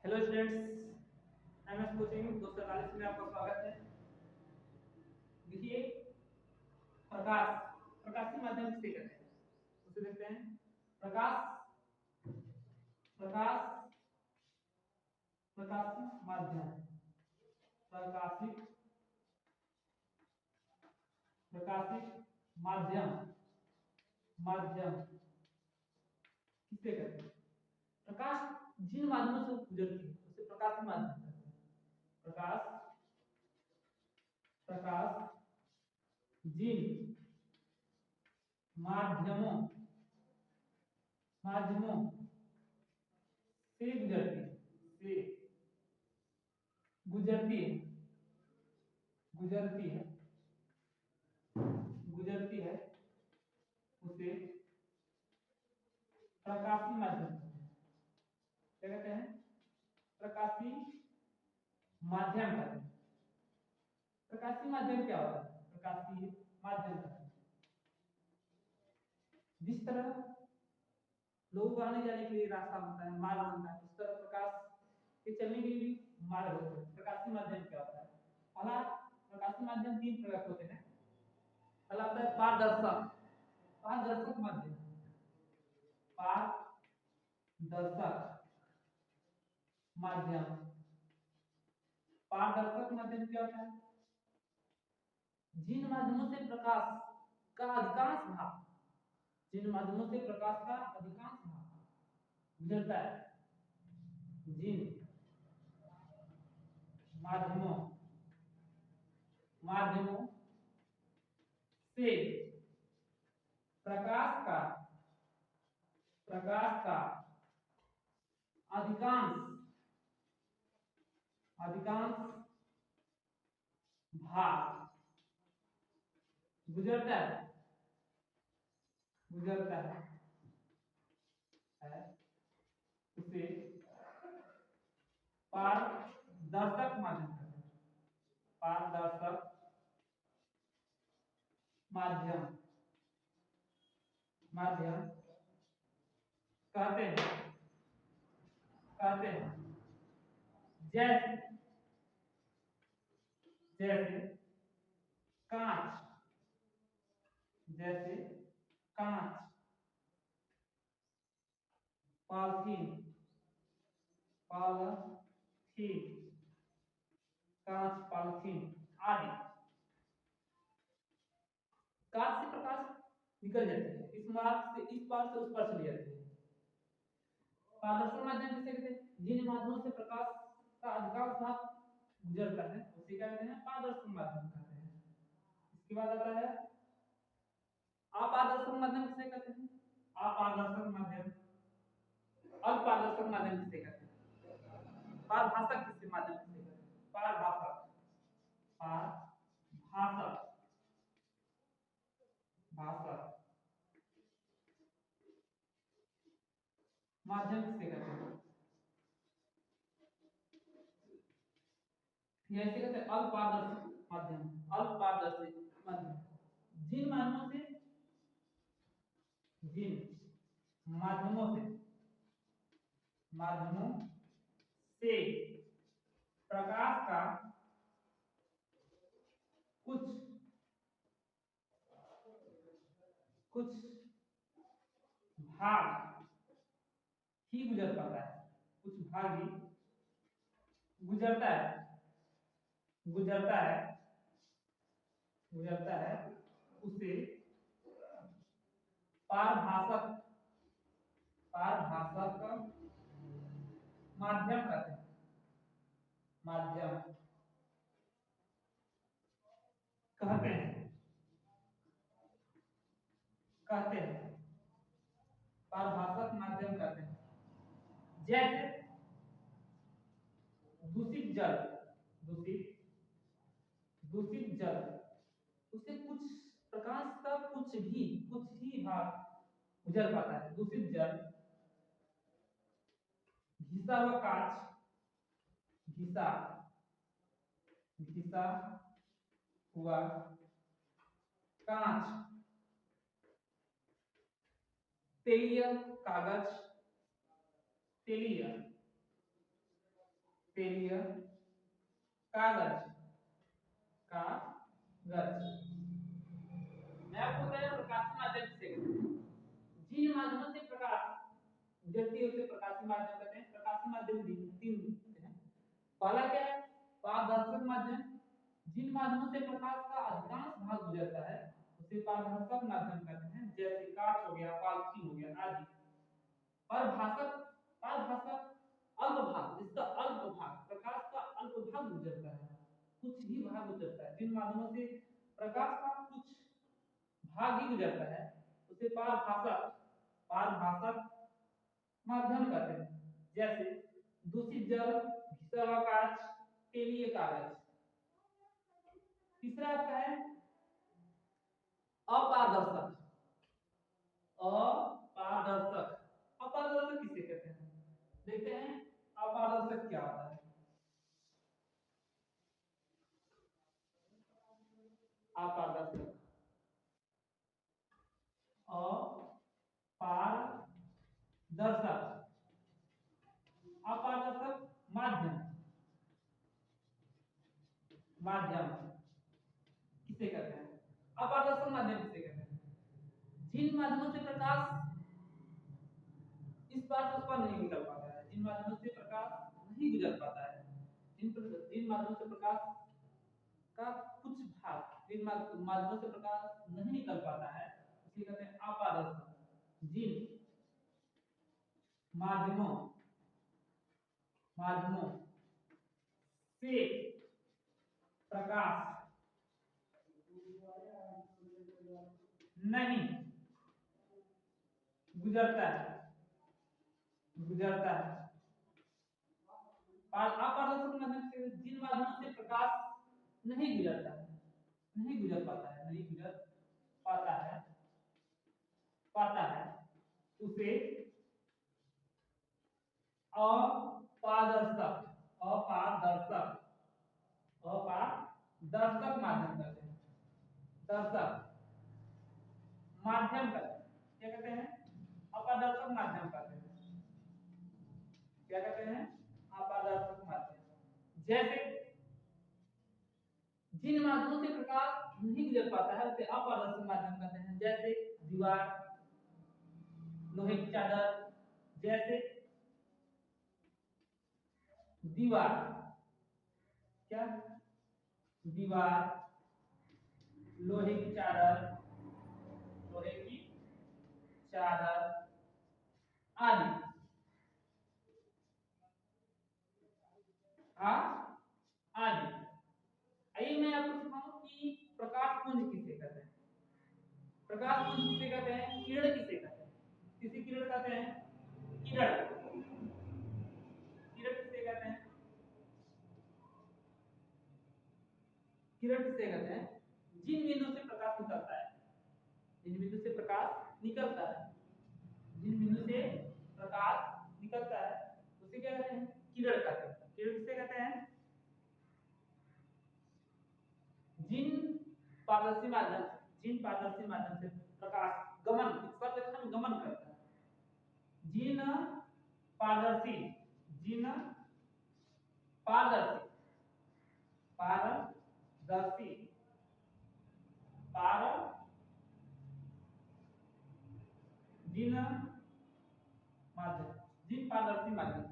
Hello students, MS coaching 243 में आपका स्वागत है। देखिए, प्रकाश प्रकाशीय माध्यम किसे कहते हैं उसे देखते हैं। प्रकाश प्रकाश प्रकाशीय माध्यम प्रकाशित प्रकाशित माध्यम माध्यम किसे कहते हैं। प्रकाश जिन माध्यमों से गुजरती है उसे प्रकाशीय माध्यम कहते हैं। प्रकाश प्रकाश जिन माध्यमों माध्यमों से गुजरती है गुजरती है गुजरती है उसे प्रकाशीय माध्यम क्या कहते हैं। प्रकाशीय माध्यम कहते हैं। प्रकाशीय माध्यम क्या होता है। प्रकाशीय माध्यम कहते हैं जिस तरह लोगों को आने जाने के लिए रास्ता होता है, मार्ग बनता है, उस तरह प्रकाश के चलने के लिए भी मार्ग होता है। प्रकाशीय माध्यम क्या होता है। पहला, प्रकाशीय माध्यम तीन प्रकार के होते हैं। पहला होता है पारदर्शक पारदर्शक माध्यम पारदर्शक माध्यम पारदर्शक माध्यम क्या होता है। जिन माध्यमों से प्रकाश का अधिकांश भाग जिन माध्यमों से प्रकाश का अधिकांश भाग गुजरता है, जिन माध्यमों माध्यमों से प्रकाश का अधिकांश अधिकांश भाग गुजरता है उसे पारदर्शक माध्यम कहते हैं। पारदर्शक माध्यम माध्यम कहते हैं जैसे जैसे कांच जैसे कांच पॉलिथीन पॉलिथीन कांच पॉलिथीन आदि। कांच से प्रकाश निकल जाती है, इस मार्ग से इस पार से उस पार चली जाती है। पारदर्शक माध्यम किसे कहते हैं। जिन माध्यमों से प्रकाश का अधिकांश भाग गुजरता है उसे क्या कहते हैं। पारदर्शक माध्यम कहते हैं। इसके बाद आता है अपारदर्शक माध्यम किसे कहते हैं। अपारदर्शक माध्यम अपारदर्शक माध्यम किसे कहते हैं। पारभाषक किसे माध्यम किसे कहते हैं। पारभाषक पारभाषक भाषक माध्यम किसे कहते हैं। ऐसे कहते हैं अल्पपारदर्शी माध्यम अल्पपारदर्शी माध्यम जिन माध्यमों से प्रकाश का कुछ कुछ भाग ही गुजर पाता है, कुछ भाग ही गुजरता है गुजरता है गुजरता है उसे पारभाषक पारभाषक माध्यम कहते हैं। माध्यम कहते हैं कहते हैं पारभाषक माध्यम कहते हैं। जैसे दूषित जल दूषित दूषित जल उसे कुछ प्रकाश का कुछ ही भाग गुजर पाता है। दूषित जल, घिसा हुआ कांच घिसा घिसा हुआ कांच, तेलीय कागज तेलीय के लिए कागज कागज। मैं आपको बताया प्रकाशीय माध्यम किसे कहते हैं। जिन माध्यमों से प्रकाश गुजरती है उसे प्रकाशीय माध्यम कहते हैं। प्रकाशीय माध्यम तीन होते हैं। पहला क्या है? पारदर्शक माध्यम। जिन माध्यमों से प्रकाश का अधिकांश भाग गुजरता है उसे पारदर्शक माध्यम कहते हैं, जैसे कांच हो गया, पॉलिथीन हो गया आदि। परभाषक परभाषक अल्प भाग, जिसका अल्प भाग प्रकाश का अल्प भाग गुजरता है, कुछ ही भाग गुजरता है। जिन माध्यमों से प्रकाश का कुछ भाग ही गुजरता है उसे पारभाषक माध्यम कहते हैं, जैसे दूषित जल, घिसा हुआ कांच के लिए कागज। तीसरा आता है अपारदर्शक। अपारदर्शक अपारदर्शक किसे कहते हैं? देखते हैं अपारदर्शक क्या होता है। अपारदर्शक अपारदर्शक अपारदर्शक माध्यम माध्यम किसे कहते हैं? अपारदर्शक माध्यम किसे कहते हैं? जिन माध्यमों से प्रकाश इस पार से उस पार नहीं निकल पाता है, जिन माध्यमों से प्रकाश नहीं गुजर पाता है, जिन माध्यमों से प्रकाश का कुछ भाग, जिन माध्यमों से प्रकाश नहीं निकल पाता है उसे कहते हैं अपारदर्शक। जिन माध्यमों माध्यमों से प्रकाश नहीं गुजरता है अपारदर्शक माध्यम से जिन माध्यमों से प्रकाश नहीं गुजरता है, नहीं गुजर पाता है उसे अपारदर्शक माध्यम कहते हैं। दर्शक माध्यम कहते हैं। क्या कहते हैं? अपारदर्शक माध्यम कहते हैं। क्या कहते हैं? अपारदर्शक माध्यम। जैसे जिन माध्यमों से प्रकाश नहीं गुजर पाता है उसे अपारदर्शक माध्यम कहते हैं, जैसे दीवार, लोहे की चादर। जैसे दीवार, क्या? दीवार, लोहे की चादर आदि। आदि। आइए मैं आपको सिखाऊं कि प्रकाश पुंज किसे कहते हैं। प्रकाश पुंज किसे कहते हैं? किरण किसे कहते हैं? किसे किरण कहते हैं? किरण किसे कहते हैं? किरण किसे कहते हैं? जिन बिंदु से प्रकाश निकलता है, जिन बिंदु से प्रकाश निकलता है, जिन बिंदु से प्रकाश निकलता है उसे क्या कहते हैं? किरण कहते हैं। किरण किसे कहते हैं? जिन पारदर्शी माध्यम से प्रकाश गमन करता है, जिन पारदर्शी पारदर्शी जिन पारदर्शी माध्यम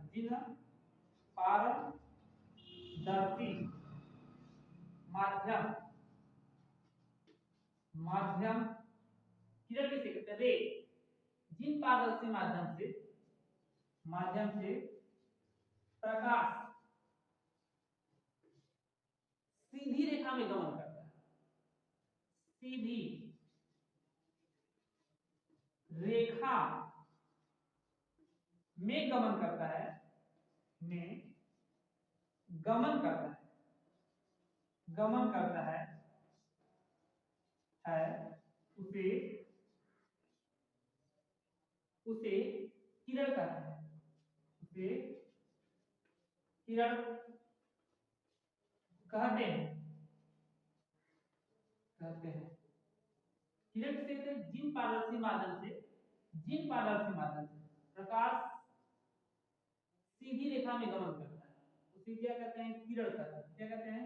किरण किसे कहते हैं? रे। जिन पारदर्शी माध्यम से प्रकाश सीधी रेखा में गमन करता है, सीधी रेखा में गमन करता है, उसे किरण कहते हैं। उसे किरण कहते हैं। किरण किसे कहते हैं? जिन पारदर्शी माध्यम से प्रकाश सीधी रेखा में गमन करता है उसी क्या कहते हैं, किरण कहते हैं। क्या कहते हैं,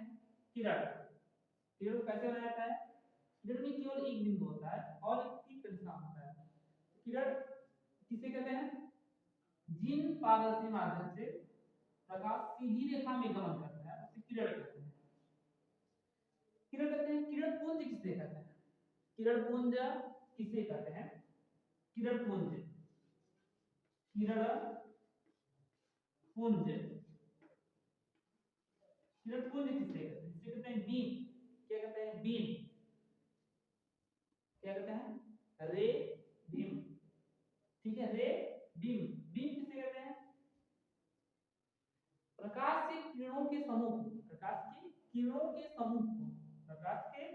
किरण। किरण कैसे बनाया जाता है, किरण में केवल एक बिंदु होता है और एक तीर का निशान होता है। किरण किसे कहते हैं, जिन पारदर्शी माध्यम से प्रकाश सीधी रेखा में गमन करता है उसे किरण कहते हैं। किरण कहते हैं, किरण पुंज किसे कहते हैं, किरण पुंज किसे कहते हैं, किरण पुंज, किरण पुंज, किरण पुंज किसे कहते हैं, इसे कहते हैं बीम। क्या कहते हैं, बीम। क्या कहते हैं, रे बीम। ठीक है, रे बीम। बीम किसे कहते हैं, प्रकाश के किरणों के समूह, प्रकाश के किरणों के समूह को, प्रकाश के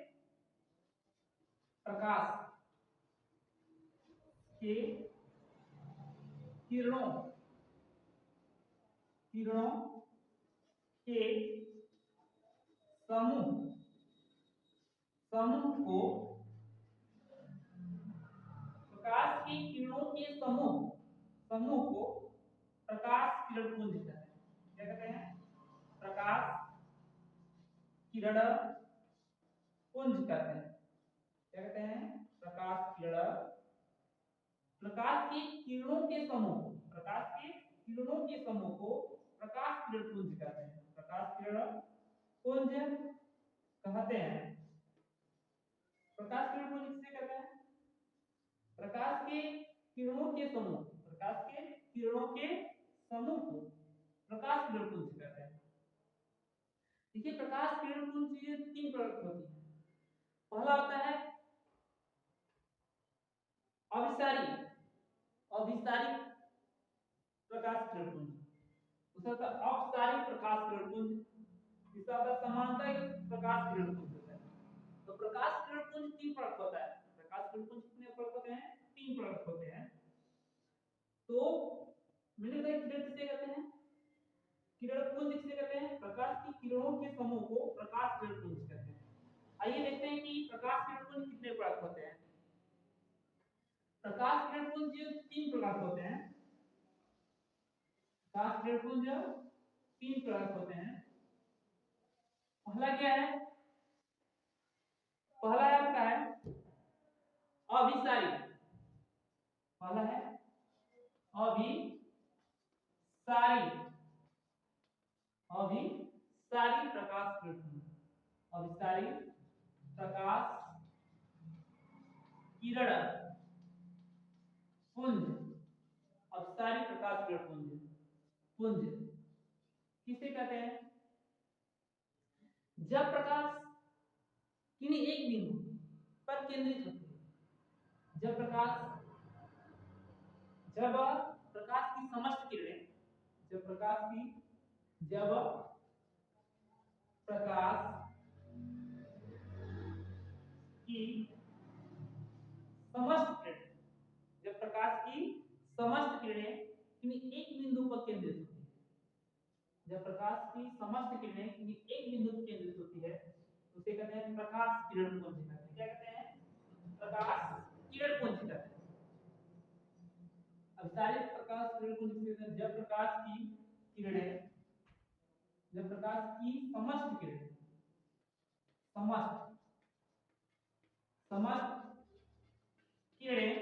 किरणों किरणों के समूह समूह को, प्रकाश के किरणों के समूह को प्रकाश किरण पुंज कहते हैं। क्या कहते हैं, प्रकाश किरण पुंज कहते हैं। क्या कहते हैं, प्रकाश किरण, प्रकाश के किरणों के समूह, प्रकाश के किरणों के समूह को प्रकाश किरण पुंज कहते हैं। प्रकाश किरण पुंज कहते हैं। प्रकाश किरण पुंज किसे कहते हैं, प्रकाश के किरणों के समूह, प्रकाश के किरणों के समूह को प्रकाश किरण पुंज कहते हैं। देखिए, प्रकाश किरण पुंज ये तीन प्रकार होती है। पहला होता है अभिसारी, अभिसारी प्रकाश किरण पुंज। दूसरा होता है अपसारी प्रकाश किरण पुंज। तीसरा होता है समांतर प्रकाश किरण पुंज होता है। तो प्रकाश किरण पुंज तीन प्रकार होता है। प्रकाश किरण पुंज कितने प्रकार होते हैं, तीन प्रकार होते हैं। तो मैंने बताया किरण किसे कहते हैं, किरण पुंज किसे कहते हैं, प्रकाश की किरणों के समूह को प्रकाश किरण पुंज कहते हैं। आइए देखते हैं कि प्रकाश किरण पुंज कितने प्रकार होते हैं। प्रकाश किरण पुंज तीन प्रकार होते हैं। प्रकाश किरण पुंज तीन प्रकार होते हैं। पहला क्या है, पहला आपका है अभिसारी। पहला है अभिसारी, अभिसारी प्रकाश किरण पुंज, अभिसारी प्रकाश किरण पुंज, अभिसारी प्रकाश किरण पुंज। पुंज किसे कहते हैं, जब प्रकाश किन्हीं एक बिंदु पर केंद्रित होती है, जब प्रकाश की समस्त किरणें, जब प्रकाश की समस्त किरणें, जब प्रकाश की समस्त किरणें किन्हीं एक बिंदु पर केंद्रित होती है, जब प्रकाश की समस्त किरणें किन्हीं एक बिंदु पर केंद्रित होती है उसे कहते हैं प्रकाश किरण पुंज कहते हैं। क्या कहते हैं, प्रकाश किरण पुंज कहते हैं। अभिसारी प्रकाश किरण पुंज किसे कहते हैं, जब प्रकाश की किरणें, जब प्रकाश की समस्त किरणें, समस्त किरणें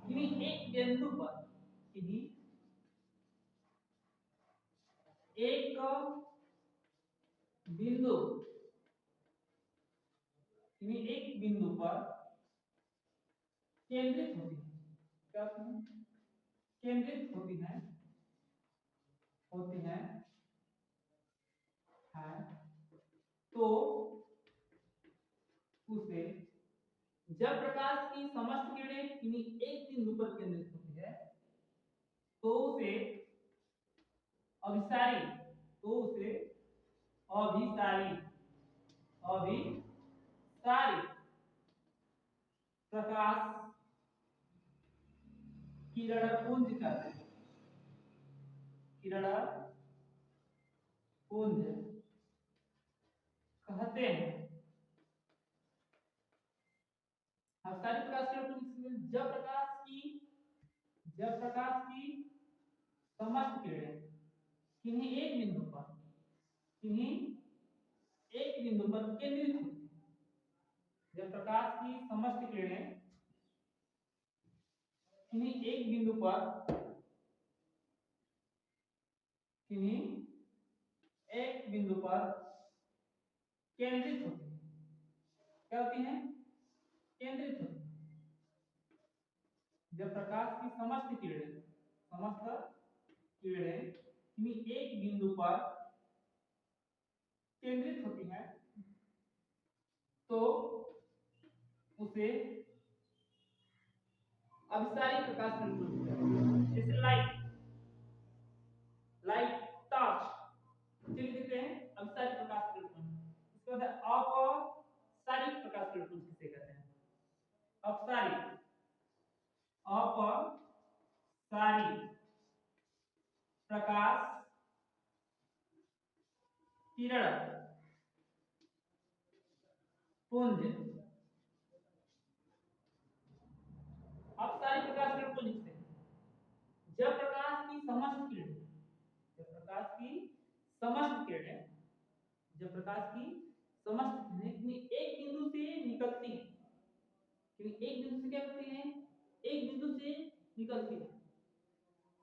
किन्हीं एक बिंदु पर, किन्हीं एक बिंदु, किन्हीं एक बिंदु पर केंद्रित होती है। क्या केंद्रित होती है, तो उसे, जब प्रकाश की समस्त किरणें किन्हीं एक बिंदु पर केंद्रित होती है तो उसे अभिसारी, तो उसे अभिसारी अभिसारी प्रकाश किरण पुंज कहते हैं। किरण पुंज कहते हैं। अभिसारी प्रकाश किरण पुंज, जब प्रकाश की समस्त किरणें, किन्हीं एक बिंदु पर, किन्हीं एक बिंदु पर केंद्रित होती है। जब प्रकाश की समस्त किरणें किन्हीं एक बिंदु पर, किन्हीं एक बिंदु पर केंद्रित होती है, क्या होती है? केंद्रित होती है। जब प्रकाश की समस्त किरणें किन्हीं एक बिंदु पर केंद्रित होती हैं तो उसे अभिसारी प्रकाश बिंदु, जैसे लाइट टॉर्च, चलिए देखते हैं अभिसारी प्रकाश बिंदु। इसके बाद अपसारी प्रकाश बिंदु किसे कहते हैं? अपसारी, अपसारी प्रकाश किरण पुंज। अपसारी प्रकाश किरण पुंज किसे? जब प्रकाश की समस्त किरणें, जब प्रकाश की समस्त किरणें, जब प्रकाश की समस्त किरणें एक बिंदु से निकलती हैं, एक बिंदु से क्या करती हैं? एक बिंदु से निकलती है।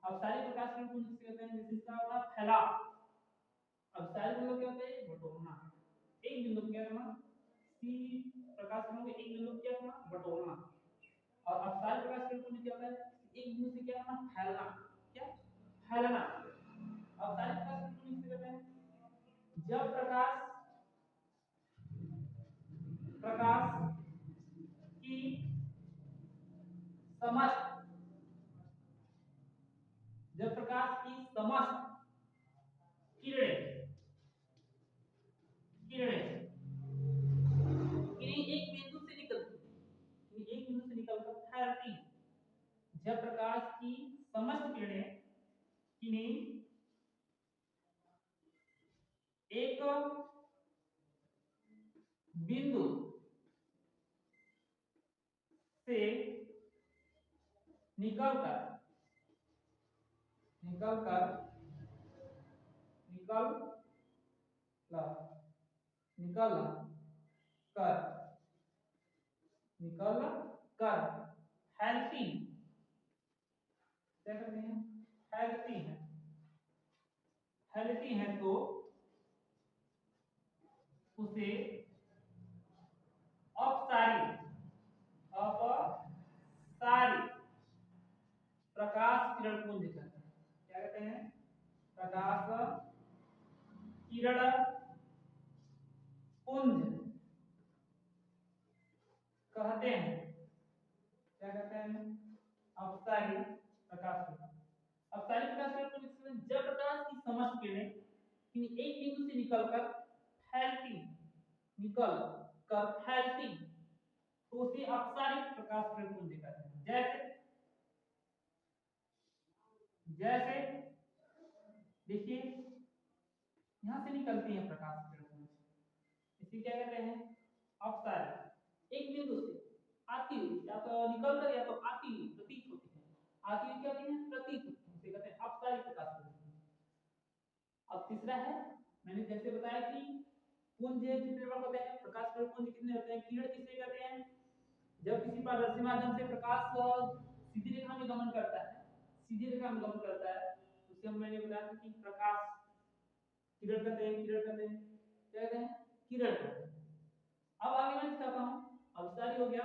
अपसारी प्रकाश किरण पुंज किसे कहते हैं? जैसे इसका होगा फैलाव। अपसारी मतलब क्या होता है? बटोरना। एक बिंदु को क्या करना? सी प्रकाश किरणों के एक बिंदु को क्या करना? बटोरना। और अपसारी प्रकाश किरण पुंज क्या होता है? एक बिंदु से क्या करना? फैलना। क्या? फैलना। अपसारी प्रकाश किरण पुंज किसे कहते हैं? जब प्रकाश की समस्त, जब प्रकाश की समस्त किरणें किरणें किन्हीं एक बिंदु से निकलती, किन्हीं एक बिंदु से निकलकर फैलती, जब प्रकाश की समस्त किरणें किन्हीं एक बिंदु से निकलकर निकलकर निकल ला निकल कर निकल कर फैलती, क्या करते हैं? फैलती हैं, फैलती हैं तो उसे अपसारी अपसारी प्रकाश किरण पुंज कहते हैं। क्या कहते हैं? प्रकाश किरण पुंज कहते हैं। क्या कहते हैं? अपसारी प्रकाश किरण। अपसारी प्रकाश किरण पुंज जब प्रकाश की समस्त किरणें किसी एक बिंदु से निकलकर फैलती, निकल कर फैलती तो उसे अपसारी प्रकाश किरण पुंज कहते हैं। जैसे जैसे देखिए यहां से निकलती है प्रकाश किरण पुंज, इसे क्या कहते हैं? अपसारी। एक बिंदु से आती हुई या तो निकल कर या तो आती हुई प्रतीत होती है, आती हुई क्या होती है? प्रतीत होती है, इसे कहते हैं अपसारी प्रकाश किरण पुंज। अब तीसरा है, मैंने जैसे बताया कि पुंज कितने प्रकार होते हैं? प्रकाश किरण पुंज कितने होते हैं? किरण किसे कहते हैं? जब किसी पारदर्शी माध्यम से प्रकाश सीधी रेखा में गमन करता है, सीधी रेखा में गमन करता है, उसे हम मैंने बताया कि प्रकाश किरण कहते हैं, किरण कहते हैं, क्या कहते हैं? किरण कहते हैं। अब आगे मैं दिखाता हूं, अपसारी हो गया,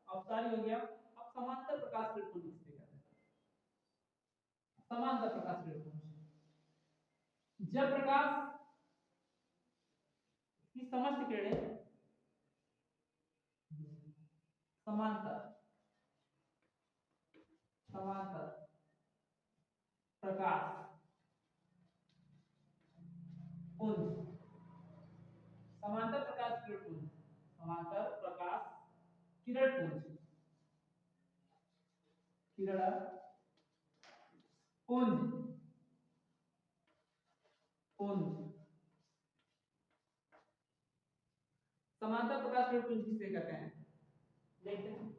अपसारी हो गया। अब समांतर प्रकाश किरण पुंज किसे कहते हैं? समांतर प्रकाश किरण पुंज जब प्रकाश की समस्त किरणें समांतर समांतर प्रकाश पुंज, समांतर प्रकाश किरण पुंज, समांतर प्रकाश किरण पुंज, किरण पुंज पुंज समांतर प्रकाश किरण पुंज किसे कहते हैं? देखते हैं।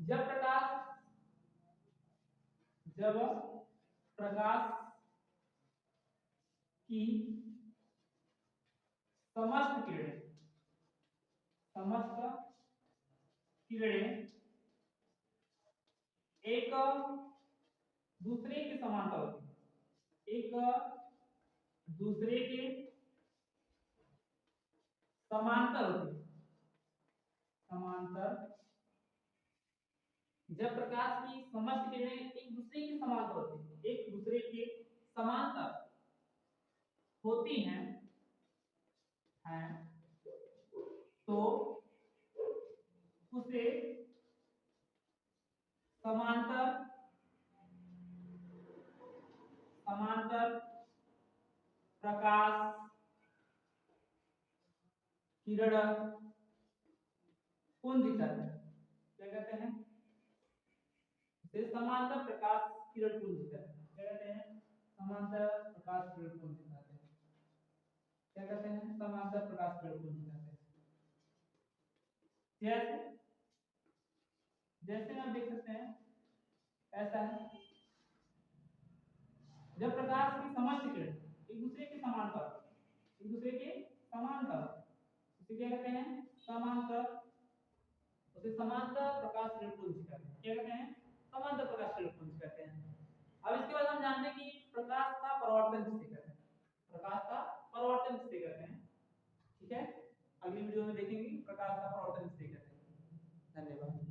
जब प्रकाश जब प्रकाश की समस्त किरणें एक दूसरे के समांतर होती है, एक दूसरे के समांतर होती है। समांतर, जब प्रकाश की समस्त किरणें एक दूसरे के समांतर होती है, एक दूसरे के समांतर होती हैं तो उसे समांतर प्रकाश किरण पुंज कहते हैं। क्या कहते हैं? इसे समांतर प्रकाश किरण पुंज कहते हैं। क्या कहते हैं? समांतर प्रकाश किरण पुंज कहते हैं। क्या कहते हैं? समांतर प्रकाश किरण पुंज कहते हैं। जैसे जैसे आप देख सकते हैं, ऐसा है, जब प्रकाश की समस्त किरण एक दूसरे के समांतर उसे क्या कहते हैं? समांतर, उसे समांतर प्रकाश किरण पुंज कहते हैं। क्या कहते हैं? समांतर प्रकाश किरण पुंज कहते हैं। अब इसके बाद हम जानते हैं कि प्रकाश का परावर्तन किसे कहते हैं। प्रकाश का परावर्तन किसे कहते हैं, ठीक है? अगली वीडियो में देखेंगे प्रकाश का परावर्तन किसे कहते हैं। धन्यवाद।